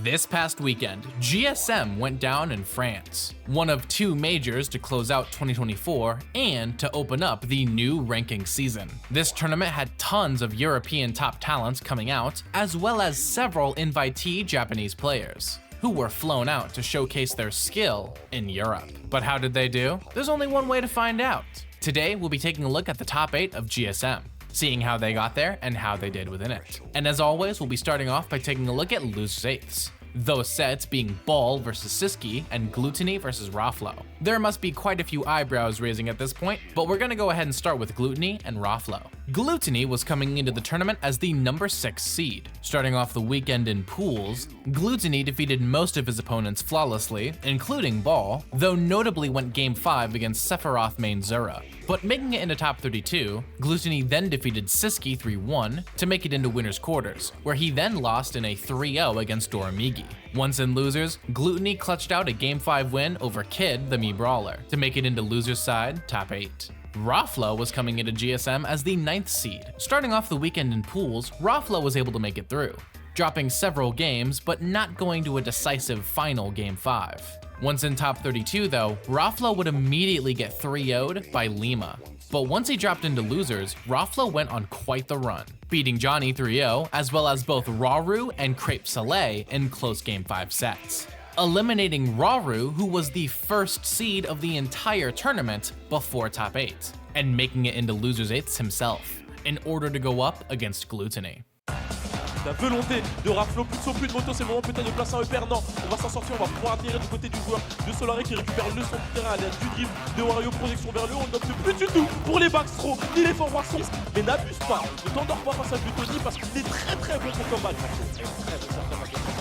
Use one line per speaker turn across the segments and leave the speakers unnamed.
This past weekend, GSM went down in France, one of two majors to close out 2024 and to open up the new ranking season. This tournament had tons of European top talents coming out, as well as several invitee Japanese players, who were flown out to showcase their skill in Europe. But how did they do? There's only one way to find out. Today, we'll be taking a look at the top 8 of GSM, seeing how they got there and how they did within it. And as always, we'll be starting off by taking a look at losers 8ths. Those sets being Ball versus Sisqui and Gluttony versus Raflo. There must be quite a few eyebrows raising at this point, but we're gonna go ahead and start with Gluttony and Raflo. Gluttony was coming into the tournament as the number 6 seed. Starting off the weekend in pools, Gluttony defeated most of his opponents flawlessly, including Ball, though notably went Game 5 against Sephiroth main Zura. But making it into top 32, Gluttony then defeated Sisqui 3-1 to make it into winners quarters, where he then lost in a 3-0 against Doramigi. Once in losers, Gluttony clutched out a Game 5 win over Kid, the Mii Brawler, to make it into losers side top 8. Raflo was coming into GSM as the 9th seed. Starting off the weekend in pools, Raflo was able to make it through, dropping several games but not going to a decisive final Game 5. Once in top 32 though, Raflo would immediately get 3-0'd by Lima. But once he dropped into losers, Raflo went on quite the run, beating Johnny 3-0, as well as both Rauru and Crepe Soleil in close Game 5 sets, eliminating Rauru, who was the first seed of the entire tournament before top 8, and making it into losers 8ths himself, in order to go up against Gluttony.
La volonté de Raflo, plus de saut, plus de moto, c'est le moment peut-être de placer un EPR. Non, on va s'en sortir, on va pouvoir atterrir du côté du joueur de Solaré qui récupère le son du terrain à l'aide du dribble de Wario, projection vers le haut. On n'opte plus du tout pour les backstrokes ni les forward swings, mais n'abuse pas, ne t'endors pas face à Gluttony parce qu'il est très bon pour combattre. Très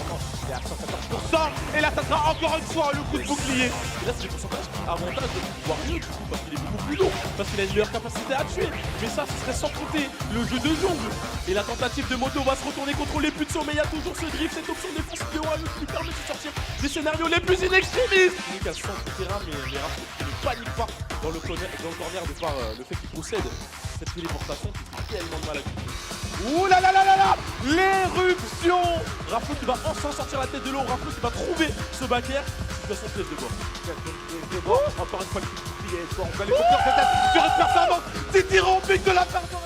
bon, il est à 114%, et là ça sera encore une fois le coup de bouclier. Et là c'est le pourcentage avantage de Wario du coup parce qu'il est beaucoup plus lourd, parce qu'il a une meilleure capacité à tuer. Mais ça, ce serait sans compter le jeu de jungle. Et la tentative de moto va se retourner contre les plus de saut, mais il y a toujours ce drift, cette option défensive de Wario qui lui permet de sortir des scénarios les plus in extremis. Il a le centre du terrain, mais Raflo qui ne panique pas dans le corner de par le fait qu'il possède cette téléportation qui fait tellement de mal à lui. Ouh là là là là là, l'éruption. Raflo qui va enfin sortir la tête de l'eau, Raflo qui va trouver ce back air. Situation pièce de bord. Encore une fois le coup de bouclier, on va les conclure peut-être sur une performance dithyrambique de la part de Raflo.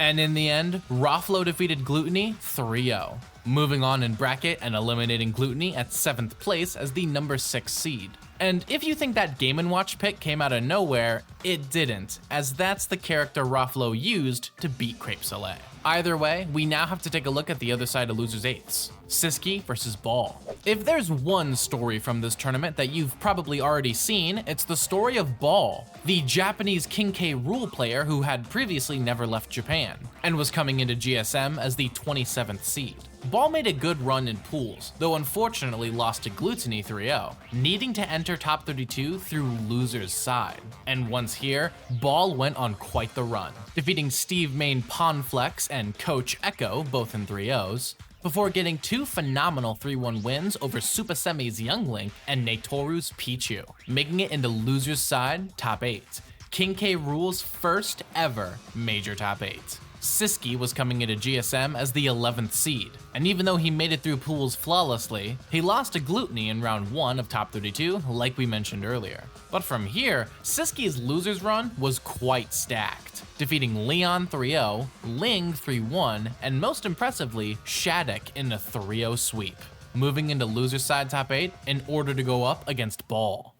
And in the end, Raflo defeated Gluttony 3-0, moving on in bracket and eliminating Gluttony at 7th place as the number 6 seed. And if you think that Game & Watch pick came out of nowhere, it didn't, as that's the character Raflo used to beat Crepe Soleil. Either way, we now have to take a look at the other side of losers 8ths, Sisqui versus Ball. If there's one story from this tournament that you've probably already seen, it's the story of Ball, the Japanese King K. Rool player who had previously never left Japan, and was coming into GSM as the 27th seed. Ball made a good run in pools, though unfortunately lost to Gluttony 3-0, needing to enter top 32 through losers side. And once here, Ball went on quite the run, defeating Steve main Ponflex and Coach Echo, both in 3-0s, before getting two phenomenal 3-1 wins over Super Semi's Younglink and Natoru's Pichu, making it into losers side top 8, King K. Rool's first ever major top 8. Sisqui was coming into GSM as the 11th seed, and even though he made it through pools flawlessly, he lost to Gluttony in round 1 of top 32, like we mentioned earlier. But from here, Sisqi's losers run was quite stacked, defeating Leon 3-0, Ling 3-1, and most impressively, Shattuck in a 3-0 sweep, moving into loser side top 8 in order to go up against Ball.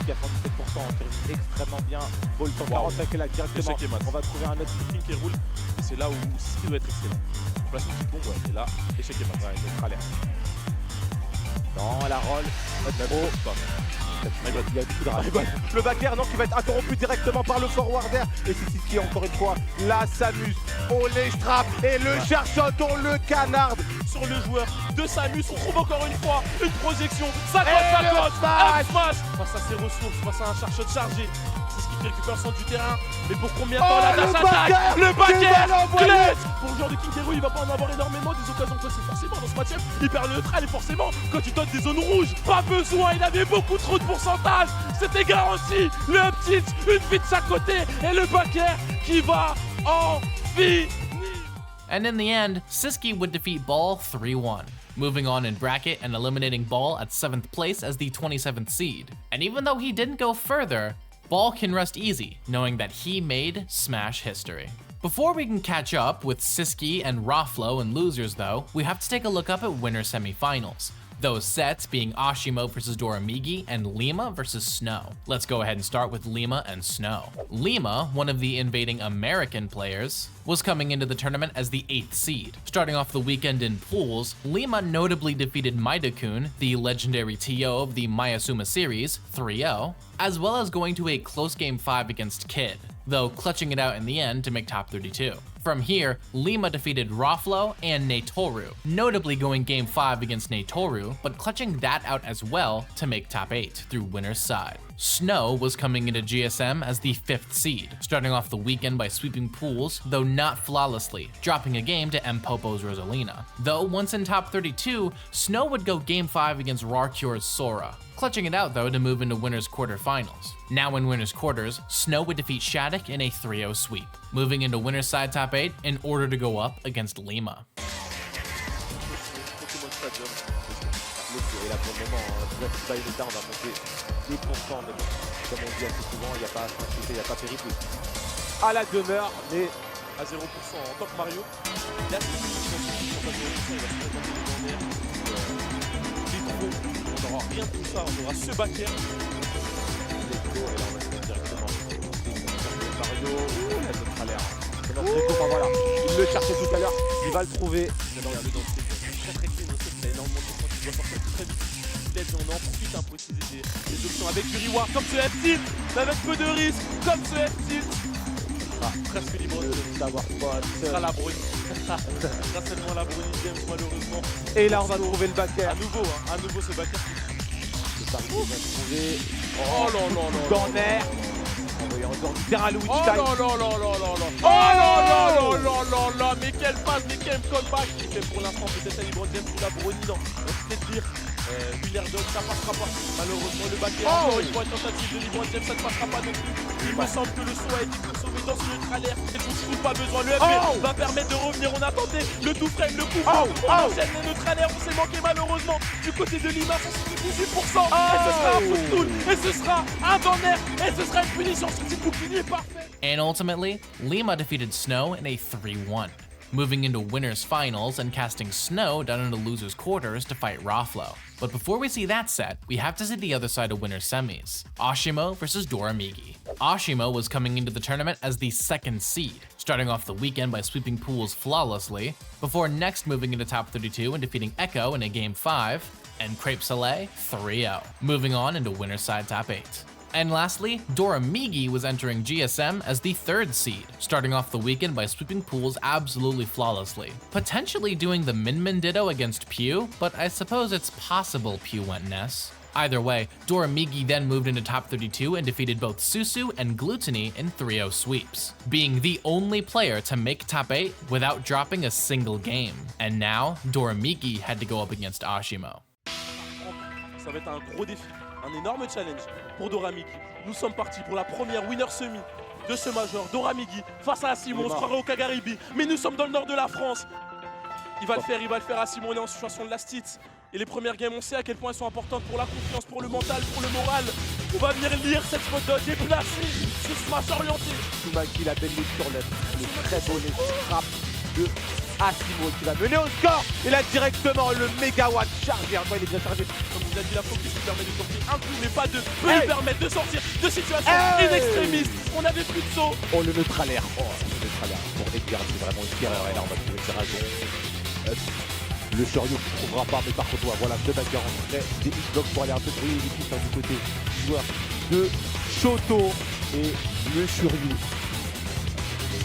Qui a 37%, termine extrêmement bien. Ball 145 est là directement. On va trouver un autre
King qui roule. Et c'est là où Sisqui doit être excellent. Place une petite bombe, ouais. Et là, échec et mat.
Ouais, il est alerte. Non, la roll. Il y a beaucoup de rage. Le back air, non, qui va être interrompu directement par le forwarder. Et c'est Sisqui encore une fois. Là, s'amuse. On les strappe et le cherchotte, on le canarde.
Sur le joueur de Samus, on trouve encore une fois une projection. Ça cote,
smash
face à ses ressources, face à un chercheur chargé. C'est ce qui récupère le centre du terrain. Mais pour combien de temps la dash attaque? Le back-air pour le joueur de King K. Rool, il va pas en avoir énormément des occasions comme ça. Forcément, dans ce match-up, il perd le neutral et forcément, quand tu donnes des zones rouges, pas besoin, il avait beaucoup trop de pourcentage. C'était garanti. Le up tilt, une vie de chaque côté et le back-air qui va en finir.
and in the end, Sisqui would defeat Ball 3-1. Moving on in bracket and eliminating Ball at 7th place as the 27th seed. And even though he didn't go further, Ball can rest easy, knowing that he made Smash history. Before we can catch up with Sisqui and Raflo and losers though, we have to take a look up at winner semifinals. Those sets being Asimo versus Doramigi and Lima versus Snow. Let's go ahead and start with Lima and Snow. Lima, one of the invading American players, was coming into the tournament as the 8th seed. Starting off the weekend in pools, Lima notably defeated Maida-kun, the legendary TO of the Mayasuma series, 3-0, as well as going to a close game 5 against Kid, though clutching it out in the end to make top 32. From here, Lima defeated Raflo and Netoru, notably going game 5 against Netoru, but clutching that out as well to make top 8 through winner's side. Snow was coming into GSM as the 5th seed, starting off the weekend by sweeping pools, though not flawlessly, dropping a game to M-Popo's Rosalina. Though once in top 32, Snow would go game 5 against Rarcure's Sora, clutching it out though to move into winners quarterfinals. Now in winners quarters, Snow would defeat Shattuck in a 3-0 sweep, moving into winners side top 8 in order to go up against Lima.
Et là pour le moment, on va monter les pourcents, mais bon, comme on dit assez souvent, il n'y a pas franchise, il n'y a pas périple. À la demeure, mais
à 0% en tant que Mario. Là, c'est on n'aura rien de tout ça, on aura ce backer.
Mario, la zone a l'air. Voilà, il le cherchait tout à l'heure, il va le trouver.
Regardez dans le très clean, il y a énormément de temps qui doit sortir très vite. On en profite pour utiliser des options avec du reward comme ce F-tilt, avec peu de risque, comme ce F-tilt. Presque libre de
savoir quoi.
Ce sera la Brony. Ce sera seulement la Brony James malheureusement.
Et là on va trouver le backer.
À nouveau ce backer.
C'est ça qu'on va trouver.
Oh là là là
dans l'air. Envoyé en dehors du terrain Louis
Oh là là là là là là. Oh là là là là là là. Mais quelle passe, mais quel comeback. Il fait pour l'instant peut-être un libre James ou la Brony. Non, on peut peut-être dire. Dog, ça passera pas. Malheureusement, le backer, encore une fois, tentative de libre James, ça ne passera pas non plus. Il me semble que le saut a été consommé dans ce neutralaire. Et pour pas besoin. Le FP va permettre de revenir. On attendait le tout frame, le coup. On enchaîne le neutralaire. On s'est manqué malheureusement. Du côté de Lima, ça c'est 18%. Et ce sera un footstool. Et ce sera un banner. Et ce sera une punition sur ce bouclier parfait.
And ultimately, Lima defeated Snow in a 3-1. Moving into winners finals and casting Snow down into losers quarters to fight Raflo. But before we see that set, we have to see the other side of winners semis, Asimo versus Doramigi. Asimo was coming into the tournament as the 2nd seed, starting off the weekend by sweeping pools flawlessly, before next moving into top 32 and defeating Echo in a game 5, and Crepe Soleil 3-0, moving on into winners side top 8. And lastly, Doramigi was entering GSM as the 3rd seed, starting off the weekend by sweeping pools absolutely flawlessly, potentially doing the Min Ditto against Pew, but I suppose it's possible Pew went Ness. Either way, Doramigi then moved into top 32 and defeated both Susu and Gluttony in 3-0 sweeps, being the only player to make top 8 without dropping a single game. And now, Doramigi had to go up against Asimo.
Ça va être un gros défi, un énorme challenge pour Doramigi. Nous sommes partis pour la première winner semi de ce major. Doramigi face à Asimo, on se croirait au Kagaribi, mais nous sommes dans le nord de la France. Il va le faire Asimo, on est en situation de last hit. Et les premières games, on sait à quel point elles sont importantes pour la confiance, pour le mental, pour le moral. On va venir lire cette spot dodge et placer ce smash orienté.
Tsumaki, la belle lecture, le très beau frappe de Asimo qui va mener au score. Et là directement le mégawatt chargé. Enfin, il est bien chargé.
Comme vous avez dit, la focus lui permet de sortir un coup, mais pas deux. Peut lui permettre de sortir de situation in extremis. On avait plus de saut.
Oh le neutralaire. Oh le neutralaire. Pour Edgar, c'est vraiment une terreur. Et là on va trouver ses raisons. Le Shoryu qui ne trouvera pas, mais par contre, voilà, deux backers en trait, des hitbox pour aller un peu briller l'équipe du côté du joueur de Shoto et le Shoryu.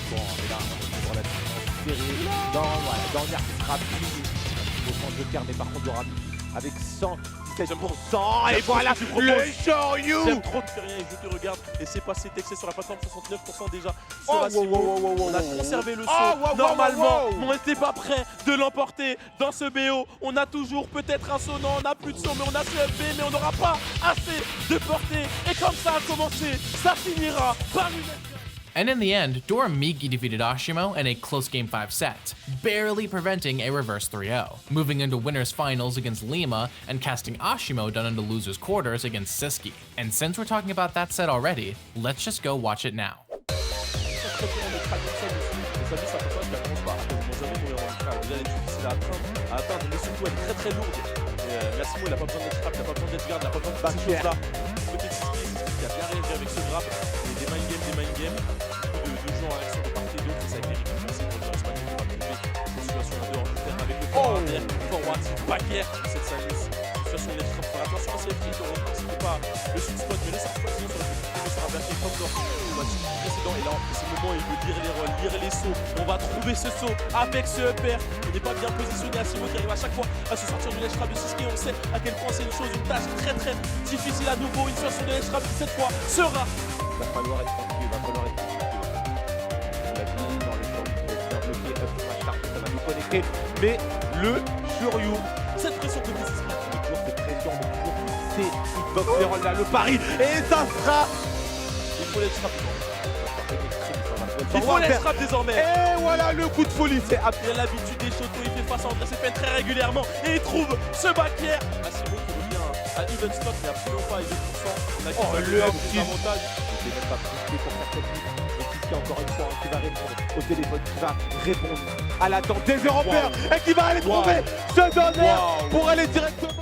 Bon, et là, on va relativement serré dans l'air rapide. Au centre de carte, mais par contre, Doramigi avec 117%. Et voilà le Shoryu.
J'aime trop de faire rien et je te regarde. Et c'est passé texté sur la plateforme 69% déjà. On a conservé le saut. Normalement, on n'était pas prêt de l'emporter dans ce BO. On a toujours peut-être un saut. Non, on n'a plus de saut, mais on a ce FB, mais on n'aura pas assez de portée. Et comme ça a commencé, ça finira par une...
And in the end, Doramigi defeated Asimo in a close Game 5 set, barely preventing a reverse 3-0, moving into winners finals against Lima and casting Asimo down into losers quarters against Sisqui. And since we're talking about that set already, let's just go watch it now.
Très lourde. Asimo, il n'a pas besoin d'être trap, il n'a pas besoin d'être garde, il n'a pas besoin de ces choses-là. Côté Sisqui qui a bien réagi avec ce grab. Et des mind games. De gens à l'action de part et d'autre. Et ça a été récupéré pour le Espagne qui va trouver une situation en dehors du terrain avec le forward, backer. Cette Salis. Situation de l'extrême. Faire attention à cette fille. C'était pas le sweet spot, mais là, ça fois sinon sur le sera backé comme dans le match précédent. Et là, c'est le moment où il veut lire les rôles, lire les sauts. On va trouver ce saut avec ce upper. Il n'est pas bien positionné. Asimo qui arrive à chaque fois à se sortir du ledge trap de Sisqui. On sait à quel point c'est une tâche très difficile à nouveau. Une situation de ledge trap qui cette fois sera.
Il va falloir être tranquille, il va falloir être tranquille. On l'a vu dans le temps, il est bien bloqué, up ça va nous connecter. Mais le Shuryu,
Cette pression que Sisqui.
toujours cette pression, toujours ces hitbox les là, le pari. Et ça sera.
Il faut ledge trap. Il faut ledge trap désormais.
Et voilà le coup de folie, c'est après.
Il a l'habitude des shotos, il fait face à André Sefen très régulièrement et il trouve ce backer. Asimo qui revient à even stock mais absolument pas à 2%. On a
le
petit avantage.
Il n'est même pas frustré pour faire cette lutte. Et Sisqui encore une fois qui va répondre au téléphone, qui va répondre à l'attente des Européens et qui va aller trouver ce donner pour aller directement.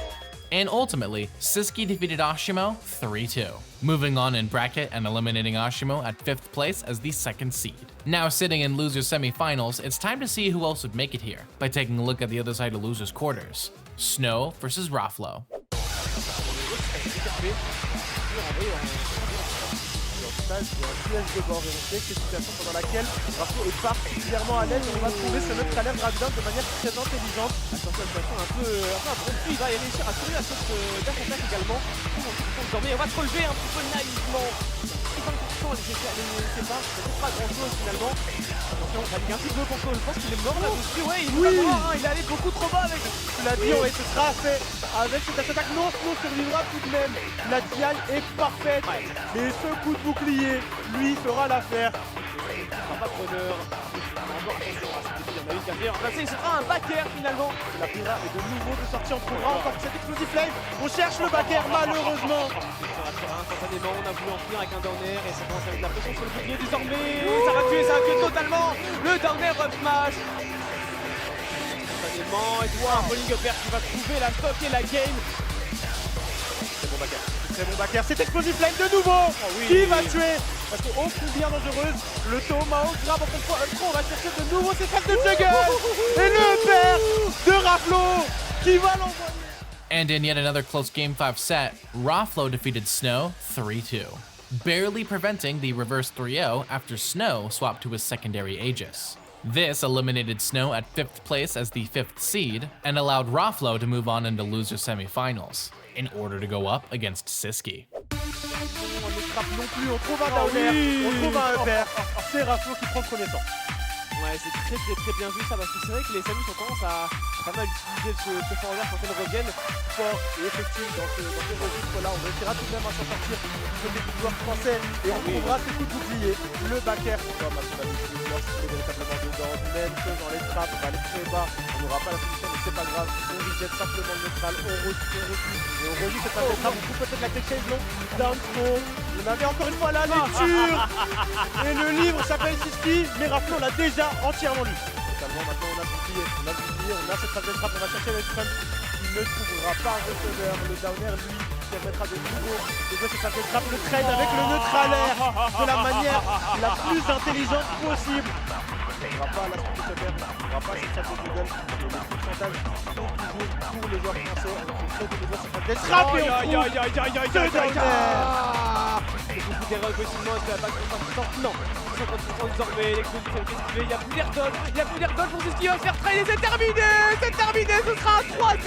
And ultimately, Sisqui defeated Asimo 3-2, moving on in bracket and eliminating Asimo at 5th place as the 2nd seed. Now sitting in losers semifinals, it's time to see who else would make it here by taking a look at the other side of losers quarters. Snow versus Raflo.
Un piège de bord et on sait que c'est une situation pendant laquelle Raflo est particulièrement à l'aise et on va trouver ce neutre à l'air Dragon de manière très intelligente. Attention à une situation un peu impromptue, il va y réussir à trouver la sauce d'attaque également. On va se relever un petit peu naïvement. 20% les séparent, c'est pas grand chose finalement. Attention, on panique un petit peu pour toi, je pense qu'il est mort là-dessus. Ouais, il est mort, il est allé beaucoup trop bas avec. Tu l'as dit, et ce sera fait avec cette attaque. Non, Snow survivra tout de même. La dial est parfaite. Et ce coup de bouclier, lui, fera l'affaire. Il ne sera pas preneur. Ce sera un backer finalement. La Pira est de nouveau de sortie. On trouvera encore cette explosive flame. On cherche le backer malheureusement. Instantanément, on a voulu en finir avec un downer et ça commence avec la pression sur le bouclier désormais. Ça va tuer totalement. Le downer up smash. Instantanément, et toi, un rolling upper qui va trouver la stock et la game. C'est bon backer. Très bon backer. C'est explosive flame de nouveau. Qui va tuer? Parce que oh combien dangereuse. Le Tomahawk grab encore une fois up throw. On va chercher de nouveau ces phases de juggle. Et le upper de Raflo qui va l'envoyer.
And in yet another close Game 5 set, Raflo defeated Snow 3-2, barely preventing the reverse 3-0 after Snow swapped to his secondary Aegis. This eliminated Snow at 5th place as the 5th seed and allowed Raflo to move on into loser semifinals in order to go up against Sisqui.
On ne frappe non plus, on trouve un downer, on trouve un upper. C'est Raflo qui prend le premier temps. Ouais, c'est très bien vu ça parce que c'est vrai que les Samis ont tendance à pas mal utiliser ce forward quand elles reviennent fort et effectif dans ce registre-là. On réussira tout de même à s'en sortir du côté du joueur français et on trouvera ce coup de bouclier, le backer. Comme à son habitude, c'est véritablement dedans, même chose dans les trappes, on va aller très bas, on n'aura pas la solution mais c'est pas grave, on reset simplement le neutral, on recule et on rejoue cette phase de trappe, on trouve peut-être la tech chase long, down throw, on avait encore une fois la lecture et le livre s'appelle Sisqui, mais Raflo l'a déjà entièrement lu. Totalement, maintenant on a bouclier, on a cette phase de trappe, on va chercher le front qui ne trouvera pas un receveur, le downer lui permettra de nouveau de jouer cette phase de trappe, le trade avec le neutral air de la manière la plus intelligente possible. On n'aura pas la sortie de ce verre, on n'aura pas cette phase de juggle, et le pourcentage toujours pour les joueurs français, on fait très de nouveau cette phase de trappe et on trouve ce downer. Beaucoup d'erreurs possiblement, est-ce que la bague est pas non, 50% désormais, l'explosion qu'est-ce qu'il fait, il y a plus d'air dodge pour Sisqui, va se faire trade et c'est terminé, ce sera un 3-0.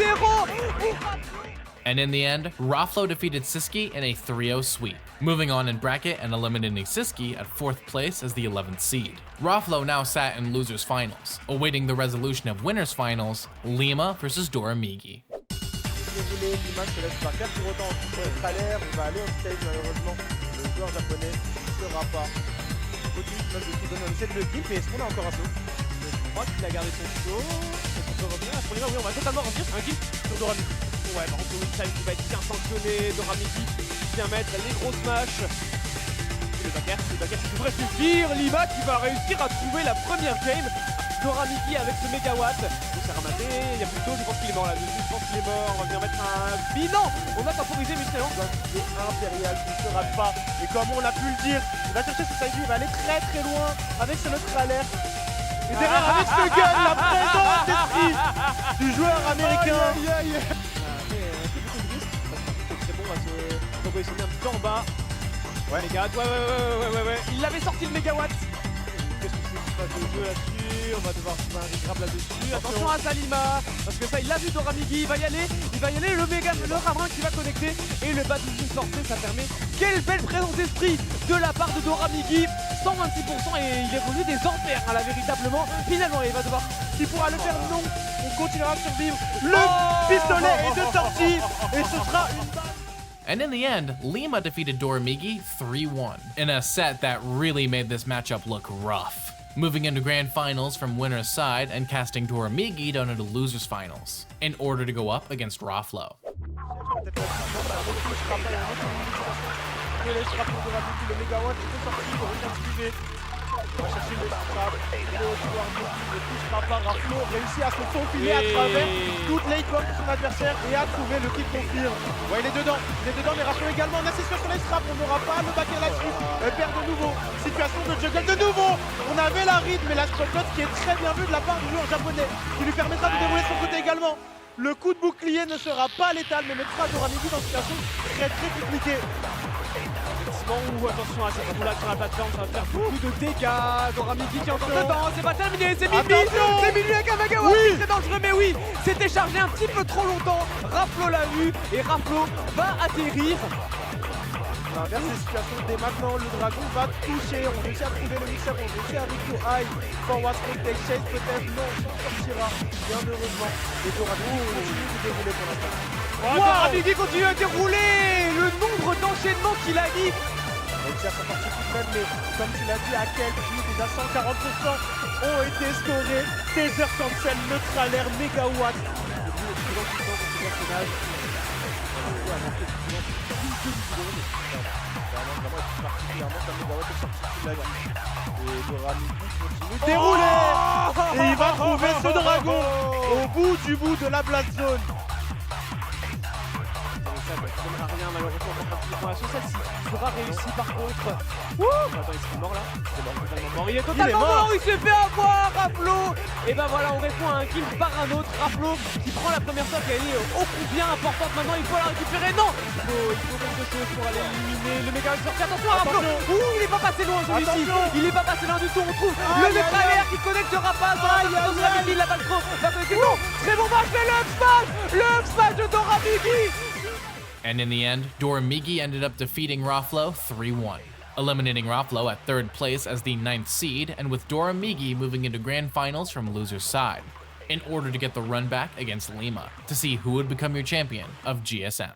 And in the end, Raflo defeated Sisqui in a 3-0 sweep, moving on in bracket and eliminating Sisqui at 4th place as the 11th seed. Raflo now sat in losers finals, awaiting the resolution of winners finals, Lima versus Doramigi.
Désolé, l'image se laisse pas faire pour autant en tout cas, on va aller on stage malheureusement. Le joueur japonais ne sera pas continue de donner un essai de le kill, mais est-ce qu'on a encore un saut? Je crois qu'il a gardé son saut. Est-ce qu'on peut revenir à ce point-là? Oui, on va totalement revenir sur un kill sur Doramigi. Ouais, par contre, le time qui va être bien sanctionné. Doramigi vient mettre les gros smash. Le backer qui devrait suffire. Lima qui va réussir à trouver la première game. Doramigi avec ce mégawatt. Donc c'est ramassé, il y a plus d'eau, je pense qu'il est mort là-dessus, je pense qu'il est mort, on va venir mettre un... Mais non, on va temporiser mutuellement.
C'est impérial qui ne se rate pas. Et comme on l'a pu le dire, il va chercher ce side, il va aller très très loin avec ce neutre alerte. Et derrière avec ce gun, la présence d'esprit du joueur américain.
C'est bon, on va se positionner un petit peu en bas.
Ouais.
Mégawatt, ouais. Il avait sorti le mégawatt. Qu'est-ce que c'est qui se passe de jeu là-dessus? On va devoir trouver un grab là-dessus. Attention à Salima, parce que ça il l'a vu Doramigi, il va y aller, le Ramrin qui va connecter et le bas du sortait, ça permet. Quelle belle présence d'esprit de la part de Doramigi, 126% et il est revenu des enfers là véritablement. Finalement il va devoir,
Qui pourra le faire? Non, on continuera de survivre. Le pistolet est de sortie et ce sera une balle.
And in the end, Lima defeated Doramigi 3-1 in a set that really made this matchup look rough, moving into grand finals from winner's side and casting Doramigi down into losers finals in order to go up against Raflo.
Le mégawatt est sorti, il revient activer. On va chercher le scrap, le joueur ne touchera pas. Raflo réussit à se faufiler à travers toute l'hitbox de son adversaire et à trouver le kill confirme. Ouais, il est dedans, mais Raflo également. On assiste sur les scraps, on n'aura pas le backer là-dessus. Elle perd de nouveau. Situation de juggle de nouveau. On avait la ride, mais la spotshot qui est très bien vue de la part du joueur japonais, qui lui permettra de dérouler son côté également. Le coup de bouclier ne sera pas létal, mais mettra Doramigi dans une situation très très compliquée.
Attention à cette roulade sur la plateforme, ça va faire beaucoup de dégâts. Doramigi qui est encore dedans, c'est pas terminé, c'est minuit avec un megawatt, c'est très dangereux, mais oui, c'était chargé un petit peu trop longtemps. Raflo l'a vu et Raflo va atterrir.
Vers ces situations, dès maintenant, le dragon va toucher. On réussit à trouver le mixer, on réussit à Rico High. Forward Take Chase peut-être, non, on s'en sortira, bien heureusement. Et Doramigi continue de dérouler pour l'instant.
Doramigi continue à dérouler, le nombre d'enchaînements qu'il a mis.
On réussit à s'en sortir tout seul, mais comme tu l'as dit, à quelques minutes, déjà 140% ont été scorés. Taser cancel, neutralaire, mégawatt. Le but est plus puissant pour ce personnage. Particulièrement comme mégawatt est sorti de la gamme. Et Doramigi continue de dérouler. Et il va trouver ce dragon au bout de la blast zone.
Ça ne donnera rien malheureusement pour partir de formation. Celle-ci sera réussie par contre. Attends, il serait mort là. Il est totalement mort. Il est totalement mort. Il s'est fait avoir, Raflo. Et ben voilà, on répond à un kill par un autre. Raflo qui prend la première stock, elle est ô combien importante maintenant. Il faut la récupérer. Non, il faut quelque chose pour aller éliminer le méga sorti. Attention à Raflo. Il est pas passé loin celui-ci. Il est pas passé loin du tout. On trouve le neutralaire qui connectera pas. Doramigi, la balle trop. Va connecter. Non, très bon match. Mais le up-smash de Doramigi.
And in the end, Doramigi ended up defeating Raflo 3-1, eliminating Raflo at 3rd place as the 9th seed, and with Doramigi moving into grand finals from loser's side, in order to get the run back against Lima, to see who would become your champion of GSM.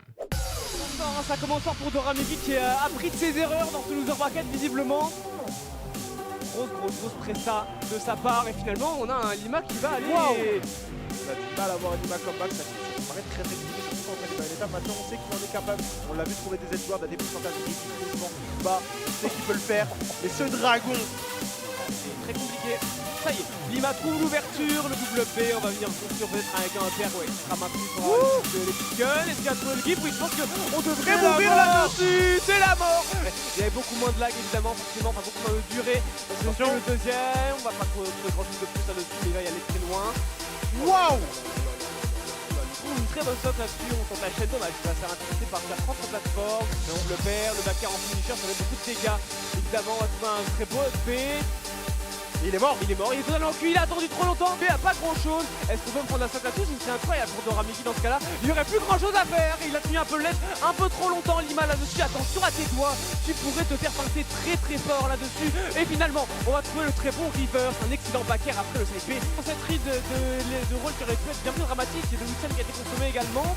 Ça commence fort pour Doramigi qui a appris de ses erreurs dans ce loser bracket visiblement. Grosse presta de sa part et finalement on a un Lima qui va aller.
On a du mal à avoir un Lima comeback, ça paraît très difficile, surtout quand on est dans une étape. Maintenant on sait qu'il en est capable. On l'a vu trouver des edgeguards à des pourcentages ridiculement bas. On sait qu'il peut le faire. Mais ce dragon,
c'est très compliqué. Ça y est, Lima trouve l'ouverture, le double P, on va venir construire peut-être avec un père, ouais, qui sera maintenu pour les petits guns. Est-ce qu'il a trouvé le gift? Oui, je pense qu'on devrait mourir là-dessus, c'est la mort. Il y avait beaucoup moins de lag évidemment, forcément, pas beaucoup moins de durée. Attention, le deuxième, on va pas trouver grand chose de plus là-dessus, mais il va y aller très loin.
waouh!
Une très bonne stock là-dessus, on tente la chaîne dommage, il va se faire intimider par sa propre plateforme. Le père, le backer en finisher, ça fait beaucoup de dégâts. Évidemment, on va trouver un très beau SP.
Il est mort,
il est totalement cuit, il a attendu trop longtemps, mais il n'y a pas grand chose. Est-ce qu'on peut me prendre la stock là-dessus? C'est incroyable pour Doramigi dans ce cas-là. Il n'y aurait plus grand chose à faire, il a tenu un peu le lait, un peu trop longtemps. Lima là-dessus, attention à tes doigts, tu pourrais te faire pincer très fort là-dessus. Et finalement, on va trouver le très bon reverse, un excellent backer après le side B. Cette ride de rôle qui aurait pu être bien plus dramatique, et de Wilson qui a été consommé également.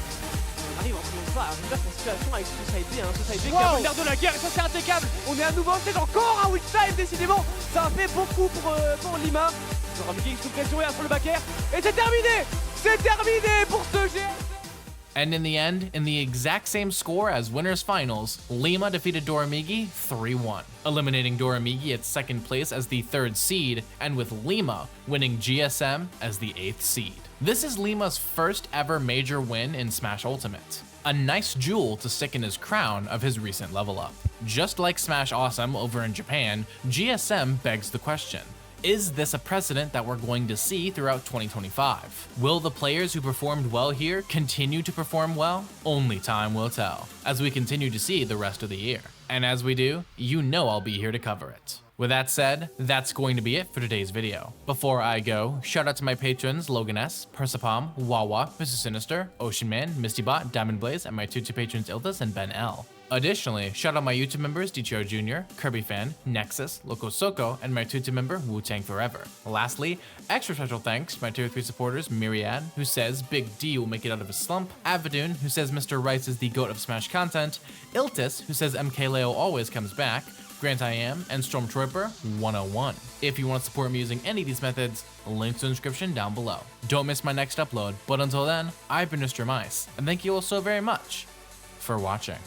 arrive encore une fois à remettre en situation avec Suicide B, Suicide B qui a l'air de la guerre et ça c'est impeccable. On est à nouveau en stage, encore un win time décidément. Ça a fait beaucoup pour Lima. Doramigi sous pression et sur le back air. Et c'est terminé. C'est terminé pour ce GSM.
And in the end, in the exact same score as winners finals, Lima defeated Doramigi 3-1, eliminating Doramigi at second place as the 3rd seed, and with Lima winning GSM as the 8th seed. This is Lima's first ever major win in Smash Ultimate. A nice jewel to stick in his crown of his recent level up. Just like Smash Awesome over in Japan, GSM begs the question: is this a precedent that we're going to see throughout 2025? Will the players who performed well here continue to perform well? Only time will tell, as we continue to see the rest of the year. And as we do, you know I'll be here to cover it. With that said, that's going to be it for today's video. Before I go, shout out to my patrons Logan S, Persipom, Wawa, Mr. Sinister, Ocean Man, Mistybot, Diamond Blaze, and my 2 patrons Ilthus and Ben L. Additionally, shout out my YouTube members DTR Jr., Kirby Fan, Nexus, Loco Soco, and my 2 member Wu-Tang Forever. Lastly, extra special thanks to my tier 3 supporters Myriad, who says Big D will make it out of his slump, Avidoon, who says Mr. Rice is the GOAT of Smash content, Iltis, who says MK Leo always comes back, Grant I Am, and Stormtrooper 101. If you want to support me using any of these methods, links in the description down below. Don't miss my next upload, but until then, I've been Mr. Mice, and thank you all so very much for watching.